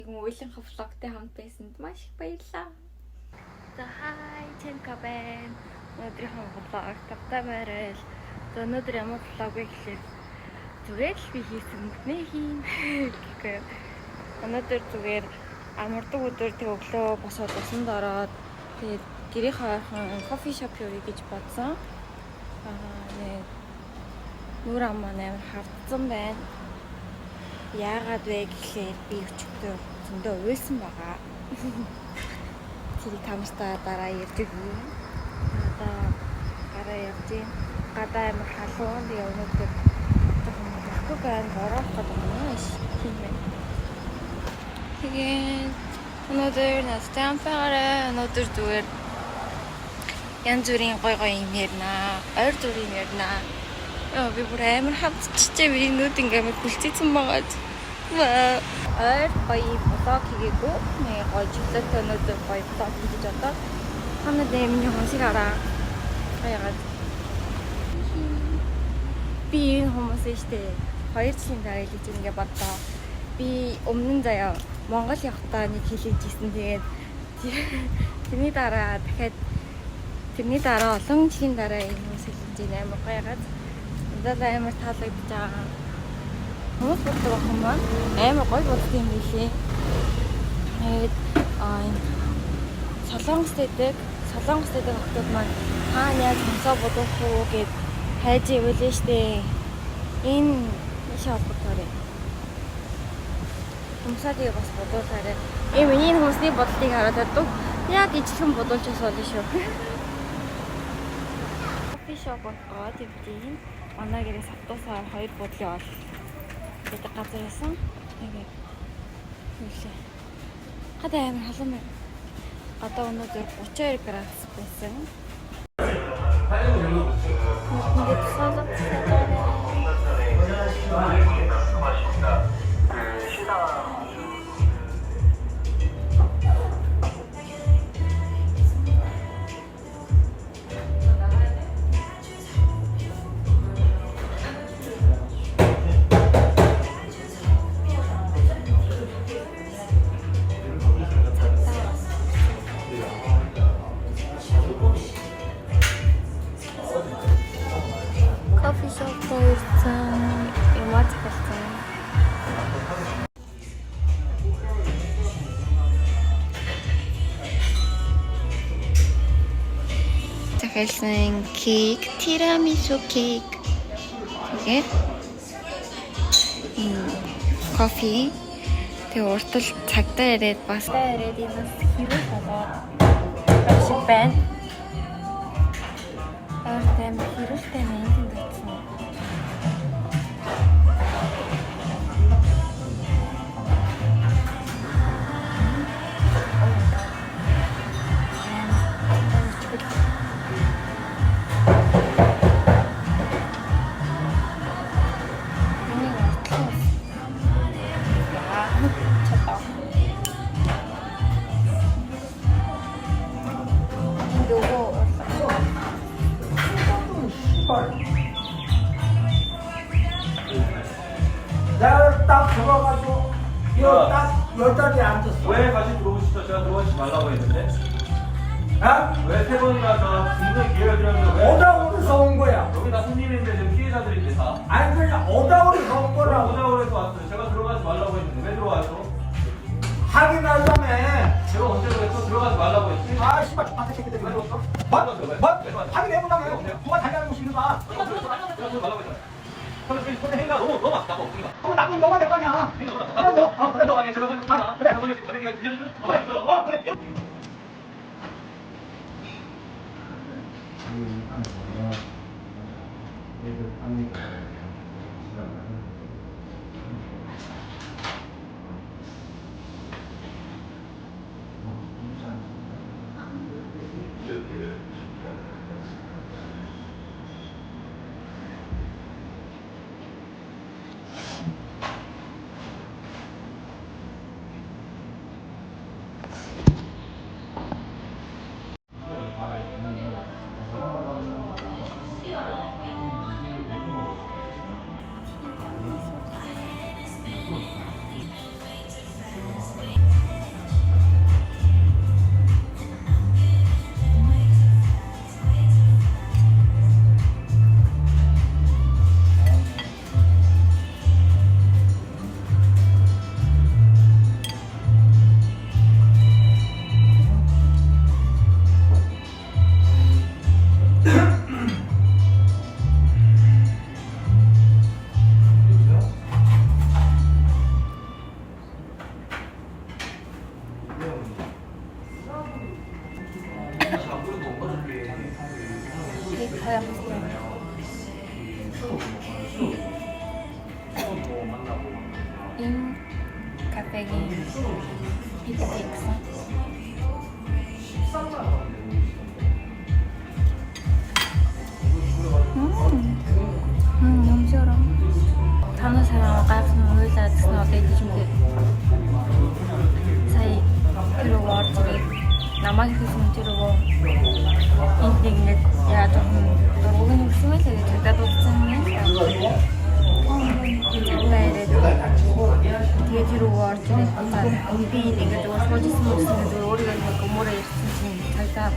Уйлынхаа влогтой хамт байсанд маш их баярлалаа. За хай Ченка байна. Өнөөдрийнхөө влог тавтай байрал. За өнөөдөр ямар влог вэ гэхээр зүгээр л би хийсэн мөнгөний хийн гэхгүй. Өнөөдөр зүгээр амардаг өдөр тэг өглөө босоод усанд ороод тэгээд гэрийнхээ ойрхон кофе шоп явъя гэж бодсон. Нэг нүүр ам маань амар хавдсан байна. Яагаад вэ гэхээр би өчигдөр зөндөө уйлсан байгаа. Тэрийг тамартаа дараа ярьж өгье. Одоо гараа явж гин. Гадаа амар халуун өнөөдөр жоохон байхгүй байна. Борох гэдэг юм ааш. Тийм ээ. Тэгээд өнөөдөр настай ампаараа өнөөдөр зүгээр янз бүрийн гой юм ярина. Ойр зүрийн ярина. Би бүр амар хавцчихжээ. Миний нүд ингээм хүлцээсэн байгаа. Ойр гоё влог хийгээгүй. Нэг гоё чөлөөтэй өнөөдөр гоё влог хийж одоо ханад миний хонсыг хараа. Яагаад би энэ хүмүүс штэ 2 жилийн дараа хэлж ингээ бодлоо. Би өмнө нь заяа Монгол явахдаа нэг хэлэж ирсэн. Тэгээд тэрний дараа олон жилийн дараа энэ хүмүүс хэлж ийн амар гоё яагаад надад амар таалагдж байгаа. Хүмүүс боддог ах юм байна. Амар гоё боддог юм билээ. Тэгээд Солонгост байдаг охтууд маань хаана яаж хонсоо бодох уу гэд хайж ивэл штэ. Энэ шалгалтаараа хүмүүсээ бас бодуулаарай. Миний хүмүүсийн бодлыг хараад байдаг. Яг ижлэн бодуулчихсан болно шүү. Кофе шоп болоод тийм манай гэрээс автобусаар 2 бодлын ол гэдэг газар байсан. Тэгээд үлээ. Гадаа амар халуун байна. Гадаа өнөөдөр 32 градус байсан. Ингээд салат кофе шоп байсан. Ямаа цахилсан. Захиалсан кек, тирамису кек. Тэгээд кофе. Тэгээ урт л цагтаа ирээд бас энэс хэрэг болоод шиг байна. Тэм хэрэгтэй мэнтэн дэтсэн. 내가 딱 들어가지고 이거 딱 10달이 앉았어. 왜 다시 들어오시죠? 제가 들어가지 말라고 했는데. 아? 왜 3번이나 분명히 기회를 드렸는데 왜? 오다오리서 온 거야. 여기 다 손님인데 지금 피해자들인데 다. 아니 그냥 오다오리서 온 거라고. 오자오에서 왔어요. 제가 들어가지 말라고 했는데 왜 들어와요? 확인하자며. 제가 언제 그랬어? 들어가지 말라고 했지? 아 씨발 족같은 새끼들이 왜 들었어? 뭐? 확인해보자며. 누가 달라는 곳이 있는가? 제가 들어가지 말라고 했잖아요. 손에 행위가 너무 왔다 먹기가. 그럼 나쁜 너가 될 거 아니야. 그래 너 아니야. 제가 손에 하나. 그래 손에 내가 그래. 서양 스타일. 인 카페인 비트믹스. 너무 시원해. танаа сайн гайхсан хуйлаа гэсэн одоо ингэж үгүй. Сая тэр уурчиг намайг хэлсэн тэр өгөө. Энд нэг яаж дургуун өгсөн байл гэж удаад утсан юм. Тэгээд тэр уурчиг би ингэж уурчсан мөсөн гэдэг өөрийгөө нэг өмөрөө ирсэн чинь цагдаа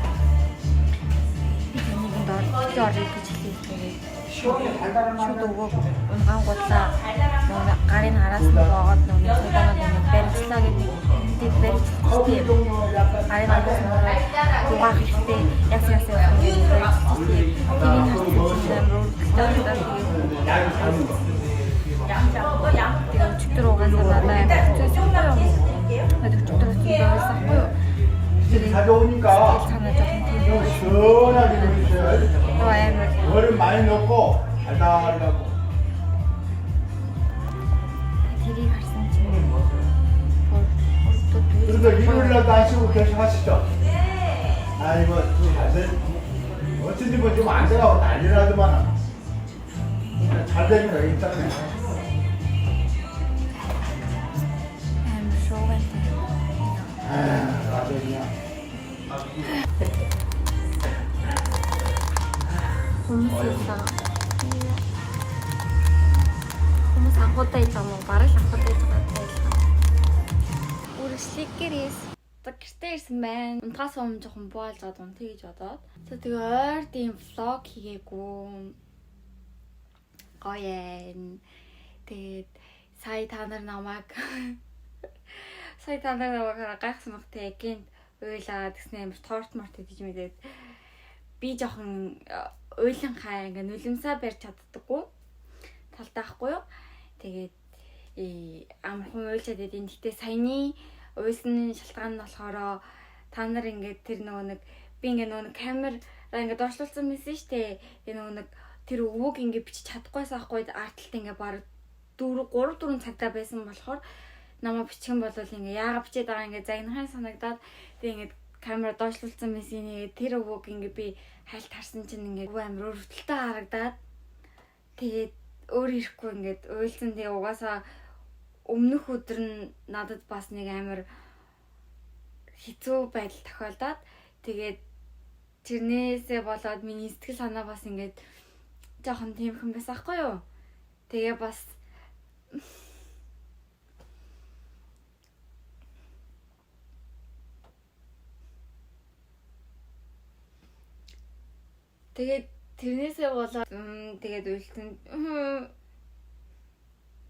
би тэнийг дор гэж хэлээ. шууд өгөө унгаан гутлаа гарын араас нь боогод цудаанууд барьцлаа гэдэг барьцлаа гарын араас нь угаах хэрэгтэй яс тэрийг харсан өчтөр угаасаа надад 가져오니까 시원하게 드셔야지. 얼음 많이 넣고 달달하고. тэрийг харсан чинь 그래도 일요일날도 하시고 계속 하시죠? 아니 뭐 어쩐지 뭐 좀 안 돼가고 난리라더만 잘 되긴 왜 있잖아요. 맞아 그냥. Хүмүүс анхудаа юм уу? Бараг анхудаа байгаа. Үргэлжлэхгээрээс гэртээ ирсэн байна. Унтахаас өмнө жоохон буалж гад унтъя гэж бодоод. Тэгээ ойр тийм влог хийгээгүй. Гоёэн. Тэгээд сая та нар намайг гайхсан багтай гинт уйлаад гэсэн амар торт март гэж мэдээд би жоохон уйлан хаа ингээ нулимсаа барьж чаддаггүй талтаахгүй юу. Тэгээд амархан уйлчаад идэв. Гэтэ саяны уйлсны шалтгаан нь болохоор та нар ингээ тэр нөгөө нэг би ингээ нөгөө камераа ингээ доошлуулсан мэсэн штэ. Тэгээ нөгөө нэг тэр өвөг ингээ бичиж чадахгүйс аахгүй артлт ингээ баг 3-4 цагтаа байсан болохоор намаа бичгэн болвол ингээ яага бичээд байгаа ингээ загнахын санагдаад тэг ингээ камера доошлуулсан мэсэн тэр өвөг ингээ би хайлт харсан чинь ингээ амар өрөвдөлтөй харагдаад тэгээд өөр ирэхгүй ингээд уйлсан тэгээ угаасаа өмнөх өдөр нь надад бас нэг амар хэцүү байдал тохиолдоод тэгээд тэрнээсээ болоод миний сэтгэл санаа бас ингээд жоохон тиймхэн байсан аахгүй юу. Тэгээ бас тэгээд тэрнээсээ болоод тэгээд уйлсан.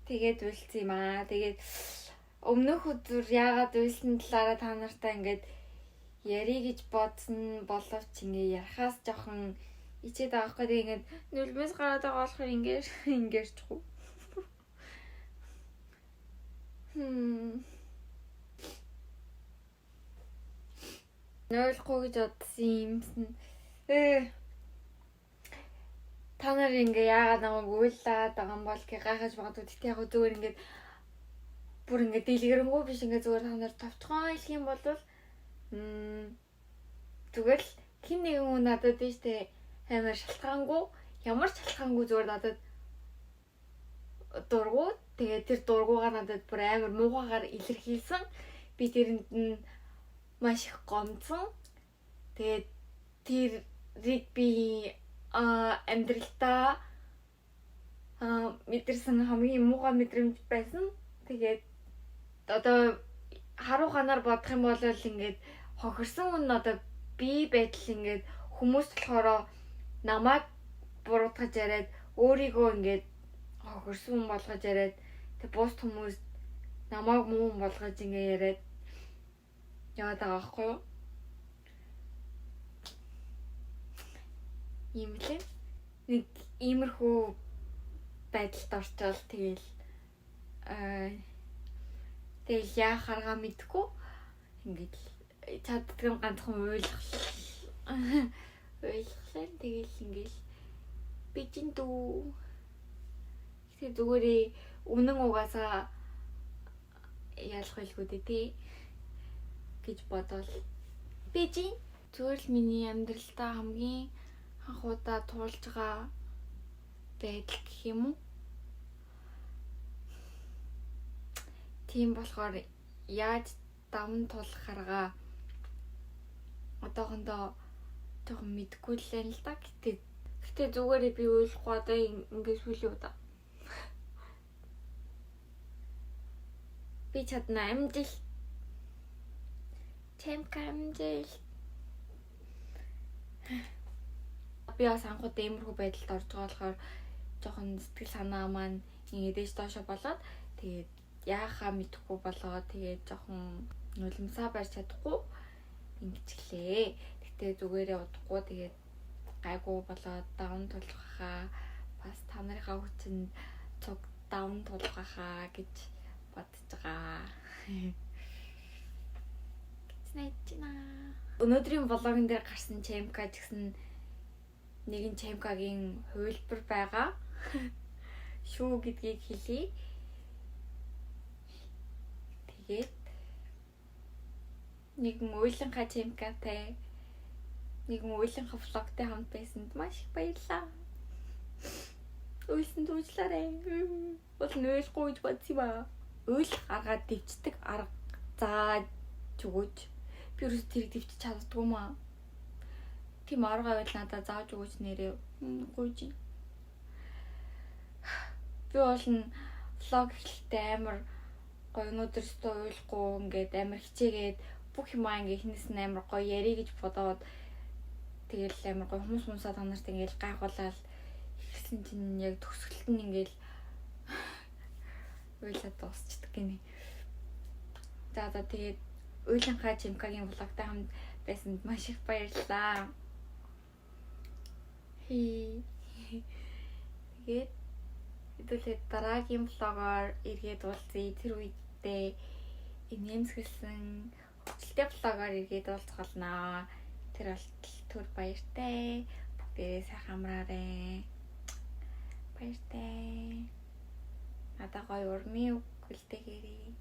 Тэгээд уйлсан юм аа. Тэгээд өмнөх өдөр яагаад уйлсан талаараа та нартай ингээд ярих гэж бодсон боловч ингээ ярахаас жоохон ичээд байгаа хгүй. Тэгээд ингээд нүлмэс гараад байгаа болохоор ингээрчгүй. Ойлгохгүй гэж бодсон юмсан. Та нар ингээ яагаад намайг уйлаад байгаа юм бол гэ гайхаж магадгүй. Тэгтээ яг зүгээр ингээд бүр ингээ дэлгэрэнгүй биш ингээ зүгээр та нар товчхон хэлэх юм бол зүгээр л хин нэгэн хүн надад тийштэй амар шалтгаангүй ямар ч шалтгаангүй зүгээр надад дургу. Тэгээ тэр дургуугаа надад бүр амар муухайгаар илэрхийлсэн. Би тэрэнд нь маш их гомдсон. Тэгээд тэрийг би амьдралтаа мэдэрсэн хамгийн муухай мэдрэмж байсан. Тэгээд одоо харууханаар бодох юм бол ингээд хохирсон хүн одоо би байтал ингээд хүмүүс болохоор намайг буруутгаж яриад өөрийгөө ингээд хохирсон хүн болгож яриад тэг бус хүмүүс намайг муу хүн болгож ингээд яриад яваад байгаа байхгүй юу? Ийм лээ. Нэг иймэрхүү байдалд орчвол тэгэл яах арга мэдгүй ингээд чаддсан ганцхан уйлах тэгэл ингээд Би чинь дүү. Гэтэ зүгээрээ үнэн угаасаа ялах байлгүй дээ тий гэж бодвол би чинь зүгээр л миний амьдралдаа хамгийн анх удаа туулж байгаа байдал гэх юм уу? Тийм болохоор яаж даван тулах арга одоохондоо жоохон мэдгүй л байна л да. Гэтэ зүгээрээ би ойлгохгүй одоо ингэж хүлээ удаа. Би чадна амжилт. Чемка амжилт. Би бас анхудаа иймэрхүү байдалд орж байгаа болохоор жоохон сэтгэл санаа маань ингэж доошо болоод тэгээд яахаа мэдэхгүй болоод тэгээд жоохон нулимсаа барьж чадахгүй ингэчлээ. Гэтэ зүгээрээ удахгүй тэгээд гайгүй болоод даван тулах хаа бас та нарынхаа хүчинд цуг даван тулах хаа гэж бодож байгаа. Гэцнайчна. Өнөөдрийн влогын дээр гарсан чемка гэсэн нэгэн чемкагийн хувилбар байгаа. Шүү гэдгийг хэлье. Тэгээд нэгэн уйланхаа чемкатай нэгэн уйланхаа влогтой хамт байсанд маш их баярлалаа. Уйлсан дуучлаарай. Бол нөөлгүй гэж бодсон ба. Уйлах аргаа дэвчдэг арга зааж өгөөч. Би юус тэрийг дэвчиж чаддгүй маа. Тийм арга байвал надад зааж өгөөч нэрээ гуйж. Би бол влог эхлэхдээ амар гоё өнөөдөр өстөө уйлахгүй ингээд амар хичээгээд бүх юмаа ингээ эхнээс нь амар гоё ярий гэж бодоод тэгэл амар гоё хүмүүсаа та нарт ингээл гайхуулаад ихсэн чинь яг төгсгөлт нь ингээл уйлаад дуусчдаг гинэ. За тэгээд уйланхаа чемкагийн влогтой хамт байсанд маш их баярлалаа. Тэгээд хэдүүлээ дараагийн влогоор эргээд уулзъя. Тэр үедээ инээмсэглсэн хөвчлөлтэй влогоор эргээд уулзгалнаа. Тэр болтол түр баяртай. Бүгдээрээ сайхан амраарай. Баяртай. Надаа гоё урмын үг үлдээгээрэй.